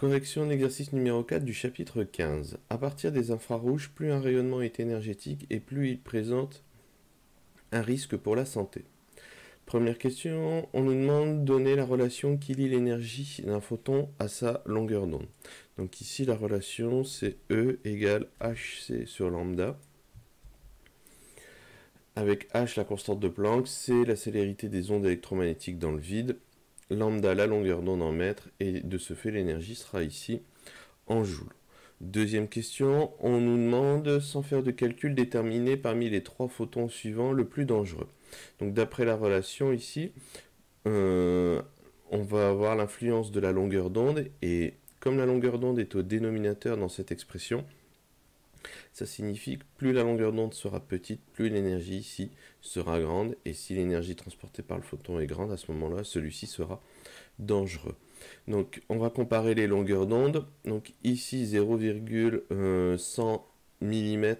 Correction d'exercice numéro 4 du chapitre 15. À partir des infrarouges, plus un rayonnement est énergétique et plus il présente un risque pour la santé. Première question, on nous demande de donner la relation qui lie l'énergie d'un photon à sa longueur d'onde. Donc ici la relation c'est E égale hc sur lambda. Avec h la constante de Planck, c'est la célérité des ondes électromagnétiques dans le vide. Lambda la longueur d'onde en mètres et de ce fait l'énergie sera ici en joules. Deuxième question, on nous demande, sans faire de calcul, déterminer parmi les trois photons suivants le plus dangereux. Donc d'après la relation ici, on va avoir l'influence de la longueur d'onde, et comme la longueur d'onde est au dénominateur dans cette expression, ça signifie que plus la longueur d'onde sera petite, plus l'énergie ici sera grande, et si l'énergie transportée par le photon est grande, à ce moment-là, celui-ci sera dangereux. Donc on va comparer les longueurs d'onde. Donc ici 0,100 mm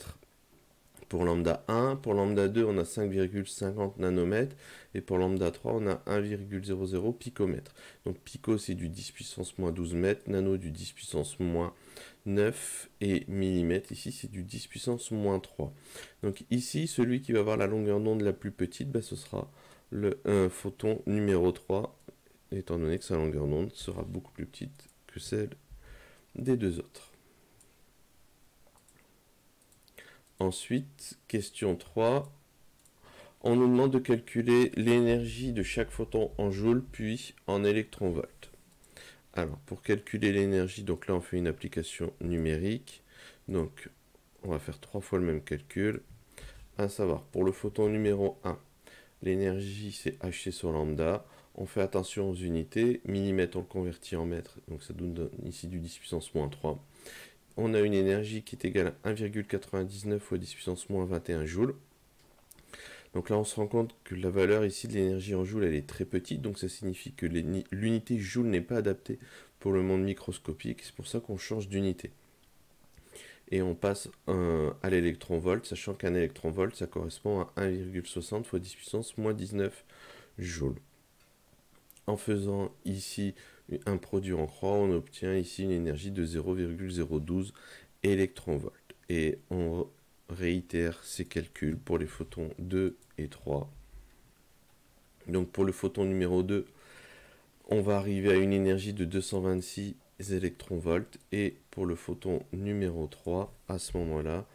pour lambda 1, pour lambda 2 on a 5,50 nanomètres, et pour lambda 3 on a 1,00 picomètre. Donc pico c'est du 10 puissance moins 12 mètres, nano du 10 puissance moins 9, et millimètre ici c'est du 10 puissance moins 3. Donc ici celui qui va avoir la longueur d'onde la plus petite, ce sera le photon numéro 3, étant donné que sa longueur d'onde sera beaucoup plus petite que celle des deux autres. Ensuite, question 3, on nous demande de calculer l'énergie de chaque photon en joules puis en électronvolts. Alors, pour calculer l'énergie, donc là on fait une application numérique, donc on va faire 3 fois le même calcul, à savoir pour le photon numéro 1, l'énergie c'est hc sur lambda, on fait attention aux unités, millimètres on le convertit en mètres, donc ça donne ici du 10 puissance moins 3. On a une énergie qui est égale à 1,99 fois 10 puissance moins 21 joules. Donc là on se rend compte que la valeur ici de l'énergie en joules elle est très petite, donc ça signifie que l'unité joule n'est pas adaptée pour le monde microscopique, c'est pour ça qu'on change d'unité. Et on passe à l'électronvolt, sachant qu'un électronvolt ça correspond à 1,60 fois 10 puissance moins 19 joules. En faisant ici un produit en croix, on obtient ici une énergie de 0,012 électronvolts. Et on réitère ces calculs pour les photons 2 et 3. Donc pour le photon numéro 2, on va arriver à une énergie de 226 électronvolts. Et pour le photon numéro 3, à ce moment-là,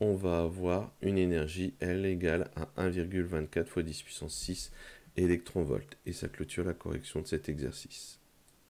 on va avoir une énergie, elle, égale à 1,24 fois 10 puissance 6 électronvolts. Et ça clôture la correction de cet exercice.